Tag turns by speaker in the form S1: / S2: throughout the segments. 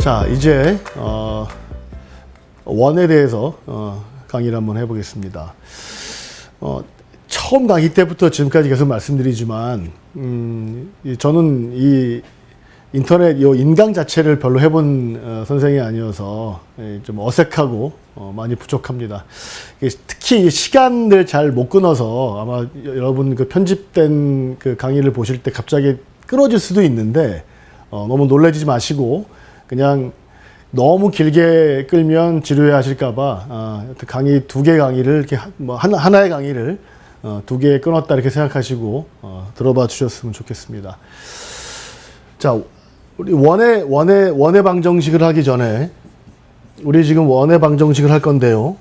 S1: 자, 이제 원에 대해서 강의를 한번 해보겠습니다. 처음 강의 때부터 지금까지 계속 말씀드리지만 저는 이 인터넷 요 인강 자체를 별로 해본 선생이 아니어서 좀 어색하고 많이 부족합니다. 특히 시간을 잘 못 끊어서 아마 여러분 그 편집된 그 강의를 보실 때 갑자기 끊어질 수도 있는데 너무 놀라지 마시고 그냥 너무 길게 끌면 지루해 하실까봐 강의 두 개 강의를 이렇게 하나의 강의를 두 개 끊었다 이렇게 생각하시고 들어봐 주셨으면 좋겠습니다. 자, 우리 원의 방정식을 하기 전에 우리 지금 원의 방정식을 할 건데요.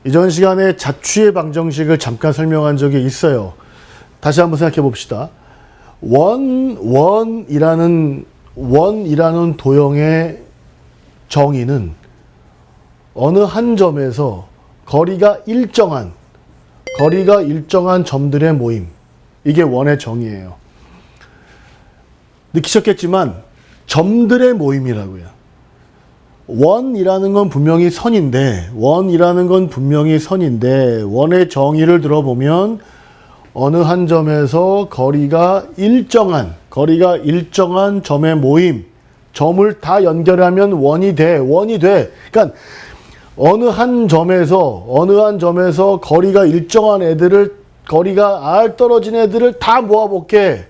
S1: 이전 시간에 자취의 방정식을 잠깐 설명한 적이 있어요. 다시 한번 생각해 봅시다. 원이라는 도형의 정의는 어느 한 점에서 거리가 일정한 점들의 모임. 이게 원의 정의예요. 느끼셨겠지만 점들의 모임이라고요. 원이라는 건 분명히 선인데 원의 정의를 들어보면 어느 한 점에서 거리가 일정한 점의 모임, 점을 다 연결하면 원이 돼. 그러니까 어느 한 점에서 거리가 일정한 거리가 r 떨어진 애들을 다 모아볼게.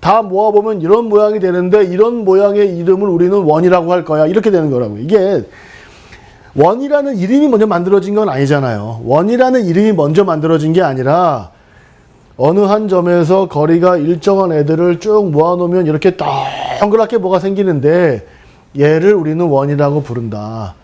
S1: 다 모아보면 이런 모양이 되는데 이런 모양의 이름을 우리는 원이라고 할 거야. 이렇게 되는 거라고. 이게 원이라는 이름이 먼저 만들어진 건 아니잖아요. 원이라는 이름이 먼저 만들어진 게 아니라 어느 한 점에서 거리가 일정한 애들을 쭉 모아놓으면 이렇게 동그랗게 뭐가 생기는데 얘를 우리는 원이라고 부른다.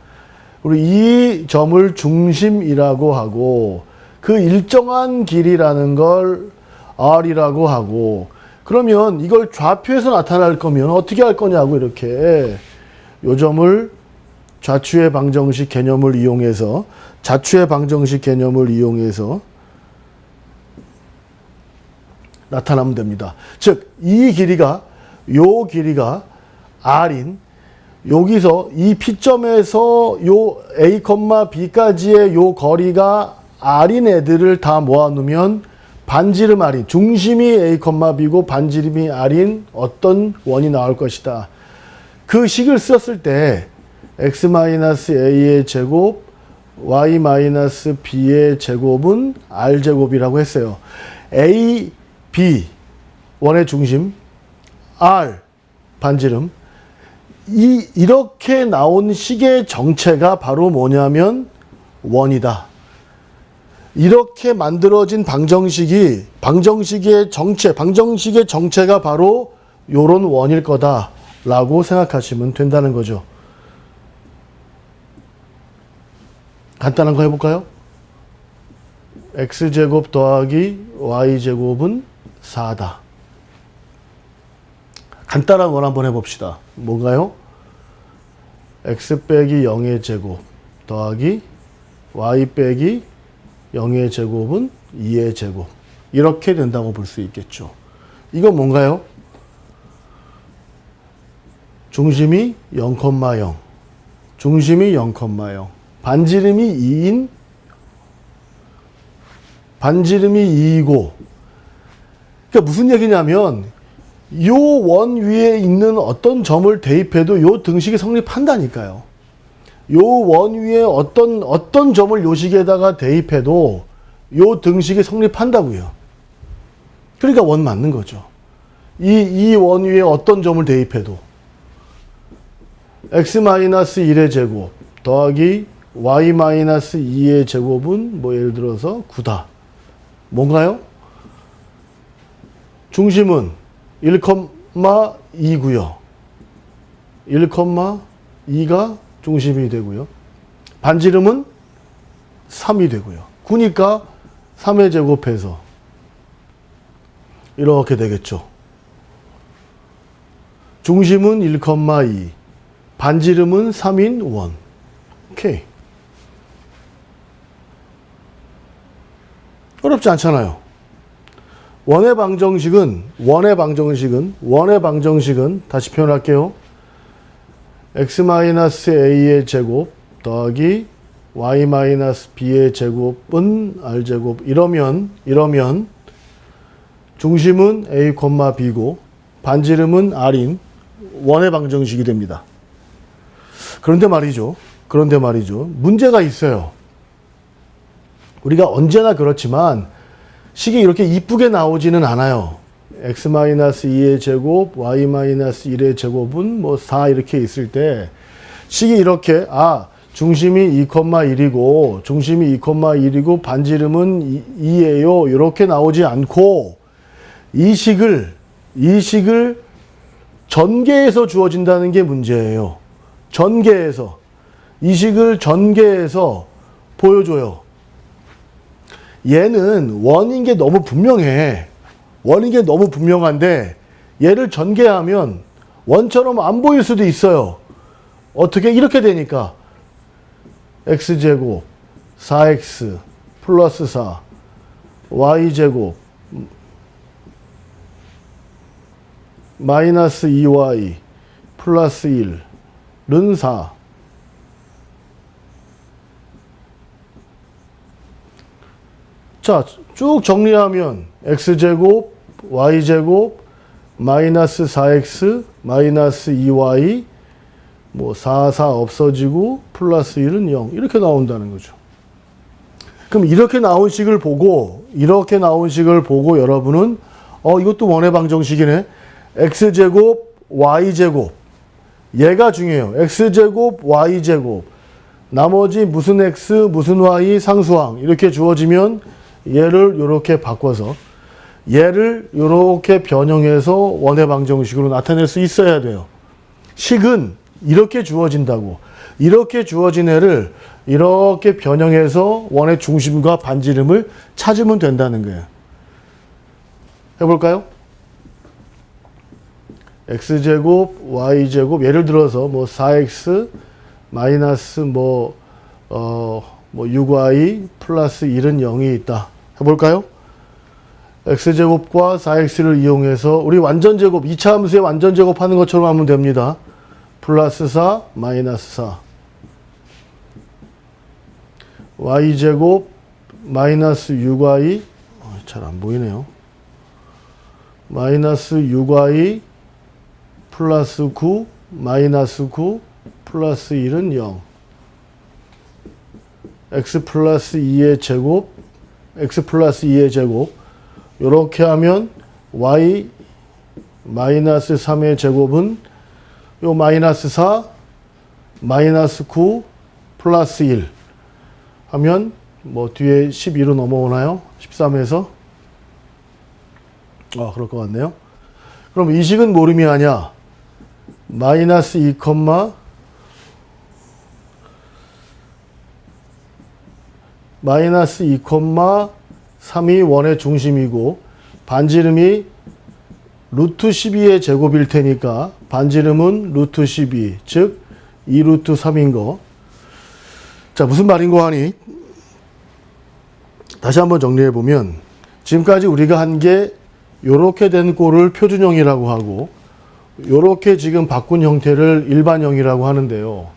S1: 그리고 이 점을 중심이라고 하고 그 일정한 길이라는 걸 R이라고 하고 그러면 이걸 좌표에서 나타날 거면 어떻게 할 거냐고 이렇게 요 점을 자취의 방정식 개념을 이용해서 나타나면 됩니다. 즉, 요 길이가 R인 여기서 이 P점에서 요 A, B까지의 요 거리가 R인 애들을 다 모아놓으면 반지름 R인, 중심이 A, B고 반지름이 R인 어떤 원이 나올 것이다. 그 식을 썼을 때 x-a의 제곱, y-b의 제곱은 r제곱이라고 했어요. A, B, 원의 중심, R, 반지름. 이렇게 나온 식의 정체가 바로 뭐냐면 원이다. 이렇게 만들어진 방정식의 정체가 바로 요런 원일 거다라고 생각하시면 된다는 거죠. 간단한 거 해볼까요? x제곱 더하기 y제곱은 4다. 간단한 걸 한번 해봅시다. 뭔가요? x 빼기 0의 제곱 더하기 y 빼기 0의 제곱은 2의 제곱. 이렇게 된다고 볼 수 있겠죠. 이건 뭔가요? 중심이 0,0. 반지름이 2이고 그러니까 무슨 얘기냐면 요 원 위에 있는 어떤 점을 대입해도 요 등식이 성립한다니까요. 요 원 위에 어떤 점을 요 식에다가 대입해도 요 등식이 성립한다고요. 그러니까 원 맞는 거죠. 이 원 위에 어떤 점을 대입해도 x-1의 제곱 더하기 y-2의 제곱은 뭐 예를 들어서 9다. 뭔가요? 중심은 1,2고요. 1,2가 중심이 되고요. 반지름은 3이 되고요. 9니까 3의 제곱해서 이렇게 되겠죠. 중심은 1,2, 반지름은 3인 원. 오케이. 어렵지 않잖아요. 원의 방정식은 다시 표현할게요. x-a의 제곱 더하기 y-b의 제곱은 r제곱. 이러면 중심은 a, b고 반지름은 r인 원의 방정식이 됩니다. 그런데 말이죠. 문제가 있어요. 우리가 언제나 그렇지만 식이 이렇게 이쁘게 나오지는 않아요. x-2의 제곱, y-1의 제곱은 뭐 4 이렇게 있을 때 식이 이렇게 중심이 2,1이고 반지름은 2예요. 이렇게 나오지 않고 이 식을 전개해서 주어진다는 게 문제예요. 이 식을 전개해서 보여줘요. 얘는 원인 게 너무 분명한데 얘를 전개하면 원처럼 안 보일 수도 있어요. 어떻게? 이렇게 되니까 x제곱 4x 플러스 4 y제곱 마이너스 2y 플러스 1은 4. 자, 쭉 정리하면 x제곱 y제곱 마이너스 4x 마이너스 2y 뭐 4 없어지고 플러스 1은 0 이렇게 나온다는 거죠. 그럼 이렇게 나온 식을 보고 여러분은 이것도 원의 방정식이네. x제곱 y제곱 얘가 중요해요. x제곱 y제곱 나머지 무슨 x 무슨 y 상수항 이렇게 주어지면 얘를 이렇게 바꿔서 얘를 이렇게 변형해서 원의 방정식으로 나타낼 수 있어야 돼요. 식은 이렇게 주어진다고. 이렇게 주어진 애를 이렇게 변형해서 원의 중심과 반지름을 찾으면 된다는 거예요. 해볼까요? x제곱, y제곱, 예를 들어서 뭐 4x 마이너스 6y 플러스 1은 0이 있다. 해볼까요? x제곱과 4x를 이용해서 우리 완전제곱, 2차 함수의 완전제곱 하는 것처럼 하면 됩니다. 플러스 4, 마이너스 4. y제곱, 마이너스 6y, 잘 안 보이네요. 마이너스 6y, 플러스 9, 마이너스 9, 플러스 1은 0. x 플러스 2의 제곱, x 플러스 2의 제곱. 이렇게 하면 y 마이너스 3의 제곱은 요 마이너스 4, 마이너스 9, 플러스 1 하면 뭐 뒤에 12로 넘어오나요? 13에서? 그럴 것 같네요. 그럼 이 식은 뭘 의미하냐? 마이너스 2, 마이너스 2, 3이 원의 중심이고 반지름이 루트 12의 제곱일 테니까 반지름은 루트 12, 즉 2 루트 3인 거. 자, 무슨 말인고 하니? 다시 한번 정리해 보면 지금까지 우리가 한 게 요렇게 된 꼴을 표준형이라고 하고 요렇게 지금 바꾼 형태를 일반형이라고 하는데요.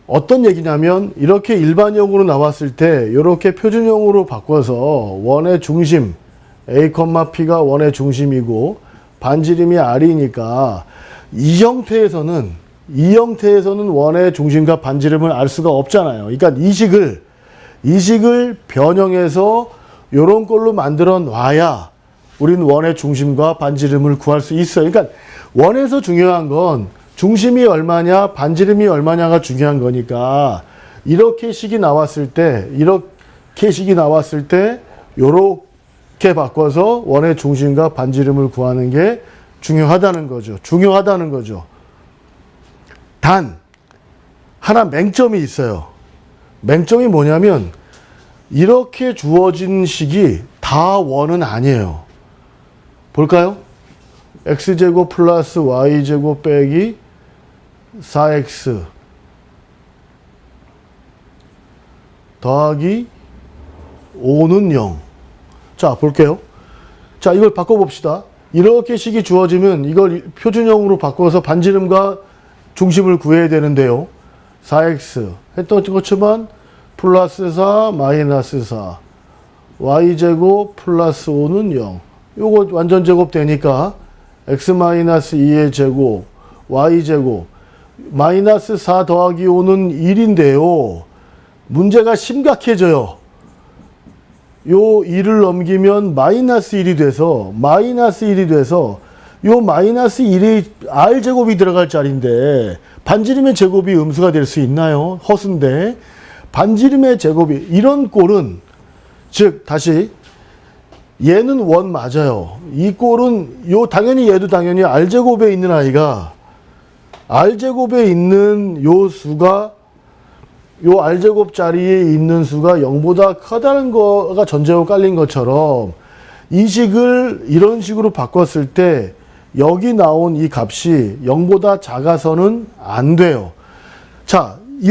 S1: 어떤 얘기냐면 이렇게 일반형으로 나왔을 때 이렇게 표준형으로 바꿔서 원의 중심 A, P가 원의 중심이고 반지름이 R이니까 이 형태에서는 원의 중심과 반지름을 알 수가 없잖아요. 그러니까 이 식을 변형해서 이런 걸로 만들어 놔야 우리는 원의 중심과 반지름을 구할 수 있어요. 그러니까 원에서 중요한 건 중심이 얼마냐, 반지름이 얼마냐가 중요한 거니까 이렇게 식이 나왔을 때 요렇게 바꿔서 원의 중심과 반지름을 구하는 게 중요하다는 거죠. 단 하나 맹점이 있어요. 맹점이 뭐냐면 이렇게 주어진 식이 다 원은 아니에요. 볼까요? x제곱 플러스 y제곱 빼기 4x 더하기 5는 0. 자, 볼게요. 자, 이걸 바꿔봅시다. 이렇게 식이 주어지면 이걸 표준형으로 바꿔서 반지름과 중심을 구해야 되는데요. 4x 했던 것처럼 플러스 4 마이너스 4 y제곱 플러스 5는 0. 요거 완전 제곱 되니까 x 마이너스 2의 제곱 y제곱 마이너스 4 더하기 5는 1인데요. 문제가 심각해져요. 요 2를 넘기면 마이너스 1이 돼서 요 마이너스 1이 r제곱이 들어갈 자리인데 반지름의 제곱이 음수가 될 수 있나요? 허수인데 반지름의 제곱이 이런 꼴은 즉 다시 얘는 원 맞아요. 이 꼴은 당연히 얘도 당연히 r제곱에 있는 아이가 r제곱에 있는 요 수가 요 r제곱 자리에 있는 수가 0보다 크다는 거가 전제로 깔린 것처럼 이 식을 이런 식으로 바꿨을 때 여기 나온 이 값이 0보다 작아서는 안 돼요. 자, 이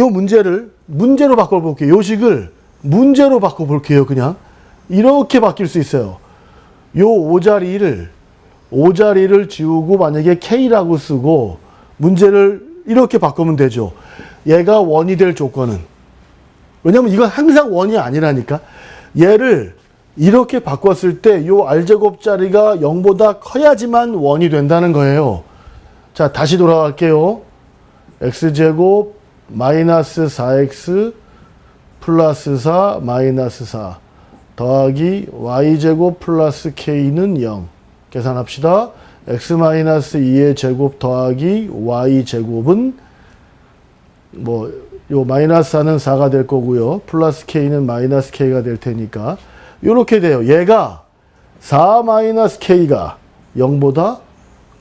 S1: 문제로 바꿔볼게요. 요 식을 문제로 바꿔볼게요. 그냥 이렇게 바뀔 수 있어요. 요 5자리를 지우고 만약에 K라고 쓰고 문제를 이렇게 바꾸면 되죠. 얘가 원이 될 조건은 왜냐면 이건 항상 원이 아니라니까. 얘를 이렇게 바꿨을 때 요 r제곱 자리가 0보다 커야지만 원이 된다는 거예요. 자, 다시 돌아갈게요. x제곱 마이너스 4x 플러스 4 마이너스 4 더하기 y제곱 플러스 k는 0. 계산합시다. x 마이너스 2의 제곱 더하기 y제곱은 요 마이너스 4는 4가 될 거고요. 플러스 k는 마이너스 k가 될 테니까 요렇게 돼요. 얘가 4 마이너스 k가 0보다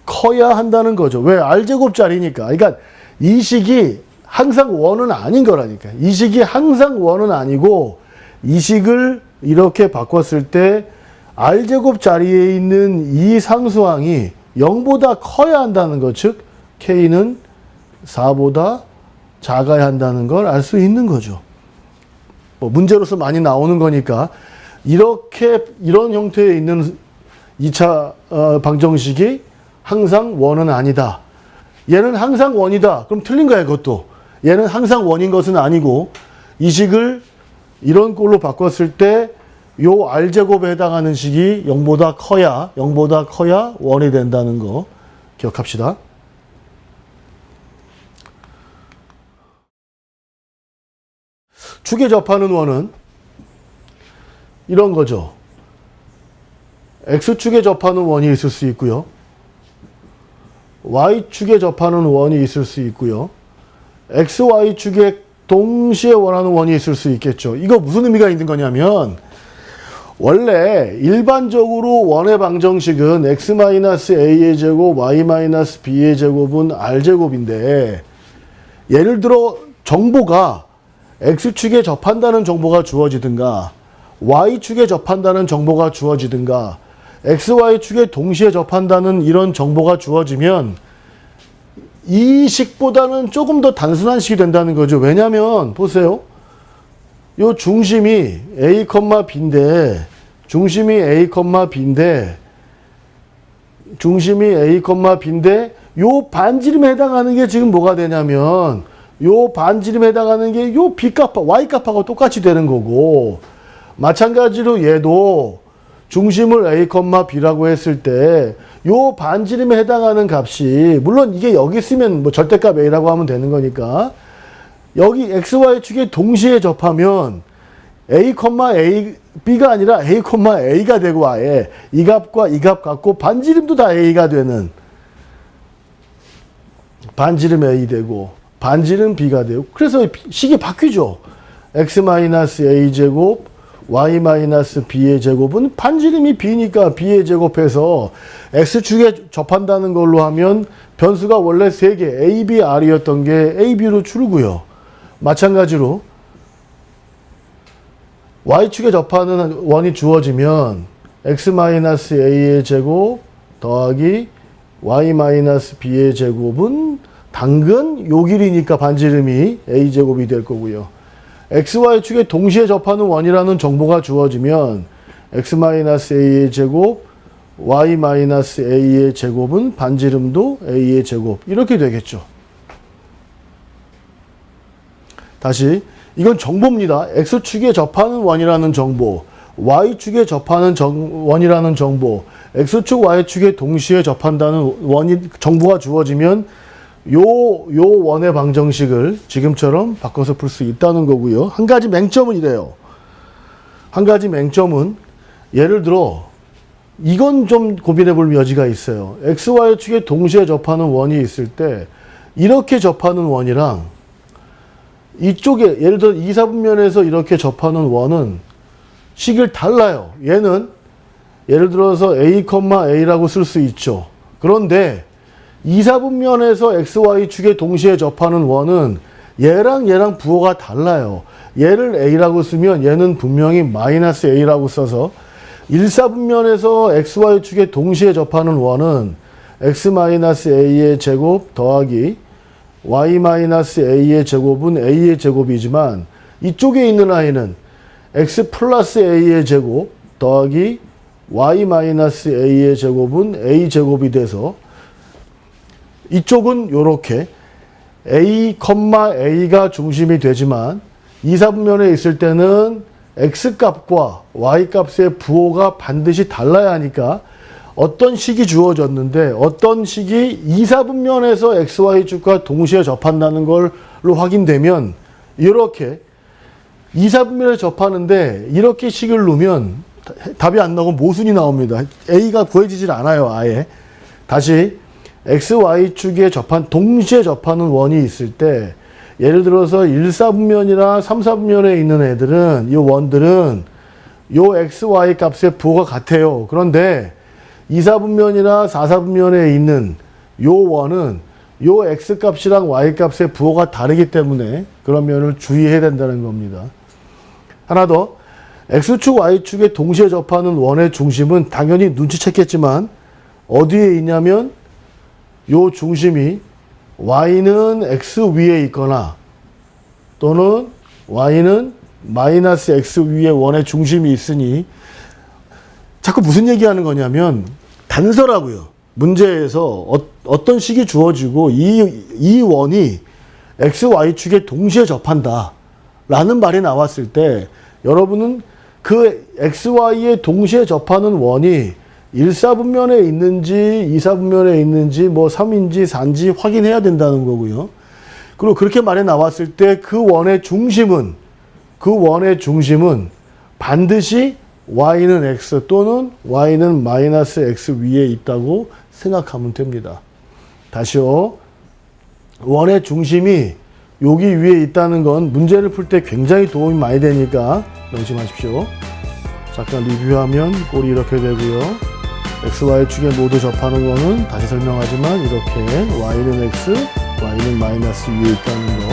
S1: 커야 한다는 거죠. 왜? r제곱짜리니까. 그러니까 이 식이 항상 원은 아닌 거라니까. 이 식이 항상 원은 아니고 이 식을 이렇게 바꿨을 때 r제곱 자리에 있는 이 상수항이 0보다 커야 한다는 것. 즉 k는 4보다 작아야 한다는 걸 알 수 있는 거죠. 문제로서 많이 나오는 거니까 이런 형태에 있는 2차 방정식이 항상 원은 아니다. 얘는 항상 원이다. 그럼 틀린 거야, 그것도. 얘는 항상 원인 것은 아니고 이 식을 이런 꼴로 바꿨을 때 요 r제곱에 해당하는 식이 0보다 커야 원이 된다는 거 기억합시다. 축에 접하는 원은 이런 거죠. x축에 접하는 원이 있을 수 있고요. y축에 접하는 원이 있을 수 있고요. xy축에 동시에 원하는 원이 있을 수 있겠죠. 이거 무슨 의미가 있는 거냐면 원래 일반적으로 원의 방정식은 x-a의 제곱, y-b의 제곱은 r제곱인데 예를 들어 정보가 x축에 접한다는 정보가 주어지든가 y축에 접한다는 정보가 주어지든가 xy축에 동시에 접한다는 이런 정보가 주어지면 이 식보다는 조금 더 단순한 식이 된다는 거죠. 왜냐하면 보세요. 요 중심이 a, b인데 요 반지름에 해당하는 게 지금 뭐가 되냐면 요 반지름에 해당하는 게 요 b값, y값하고 똑같이 되는 거고 마찬가지로 얘도 중심을 a, b라고 했을 때 요 반지름에 해당하는 값이 물론 이게 여기 쓰면 뭐 절대값 a라고 하면 되는 거니까 여기 xy축에 동시에 접하면 b가 아니라 a가 되고 아예 이 값과 이 값 같고 반지름도 다 a가 되는 반지름 a 되고 반지름 b가 되고 그래서 식이 바뀌죠. x-a제곱 y-b의 제곱은 반지름이 b니까 b의 제곱해서 x축에 접한다는 걸로 하면 변수가 원래 3개 a, b, r이었던 게 a, b로 줄고요. 마찬가지로 y축에 접하는 원이 주어지면 x-a의 제곱 더하기 y-b의 제곱은 당근 요 길이니까 반지름이 a제곱이 될 거고요. xy축에 동시에 접하는 원이라는 정보가 주어지면 x-a의 제곱 y-a의 제곱은 반지름도 a의 제곱 이렇게 되겠죠. 다시 이건 정보입니다. x축에 접하는 원이라는 정보, y축에 접하는 원이라는 정보, x축, y축에 동시에 접한다는 원이 정보가 주어지면 요 원의 방정식을 지금처럼 바꿔서 풀 수 있다는 거고요. 한 가지 맹점은 이래요. 한 가지 맹점은 예를 들어 이건 좀 고민해 볼 여지가 있어요. x, y축에 동시에 접하는 원이 있을 때 이렇게 접하는 원이랑 이쪽에 예를 들어 2, 4분면에서 이렇게 접하는 원은 식을 달라요. 얘는 예를 들어서 a, a라고 쓸 수 있죠. 그런데 2, 4분면에서 x, y축에 동시에 접하는 원은 얘랑 부호가 달라요. 얘를 a라고 쓰면 얘는 분명히 마이너스 a라고 써서 1, 4분면에서 x, y축에 동시에 접하는 원은 x-a의 제곱 더하기 y-a의 제곱은 a의 제곱이지만 이쪽에 있는 a는 x 플러스 a의 제곱 더하기 y-a의 제곱은 a 제곱이 돼서 이쪽은 요렇게 a, a가 중심이 되지만 2, 4분면에 있을 때는 x값과 y값의 부호가 반드시 달라야 하니까 어떤 식이 주어졌는데 어떤 식이 2, 4분면에서 xy축과 동시에 접한다는 걸로 확인되면 이렇게 2, 4분면에 접하는데 이렇게 식을 놓으면 답이 안 나오고 모순이 나옵니다. a가 구해지질 않아요. 아예. 다시 x, y축에 동시에 접하는 원이 있을 때 예를 들어서 1, 4분면이나 3, 4분면에 있는 애들은 이 원들은 요 x, y 값의 부호가 같아요. 그런데 2, 4분면이나 4, 4분면에 있는 요 원은 요 x 값이랑 y 값의 부호가 다르기 때문에 그런 면을 주의해야 된다는 겁니다. 하나 더, x축, y축에 동시에 접하는 원의 중심은 당연히 눈치챘겠지만 어디에 있냐면 요 중심이 y는 x 위에 있거나 또는 y는 마이너스 x 위에 원의 중심이 있으니 자꾸 무슨 얘기하는 거냐면 단서라고요. 문제에서 어떤 식이 주어지고 이 원이 x, y축에 동시에 접한다 라는 말이 나왔을 때 여러분은 그 x, y에 동시에 접하는 원이 1, 4분면에 있는지 2, 4분면에 있는지 뭐 3인지 4인지 확인해야 된다는 거고요. 그리고 그렇게 말이 나왔을 때 그 원의 중심은 반드시 y는 x 또는 y는 마이너스 x 위에 있다고 생각하면 됩니다. 다시요. 원의 중심이 여기 위에 있다는 건 문제를 풀 때 굉장히 도움이 많이 되니까 명심하십시오. 잠깐 리뷰하면 꼴이 이렇게 되고요. x, y축에 모두 접하는 거는 다시 설명하지만 이렇게 y는 x, y는 마이너스 위에 있다는 거.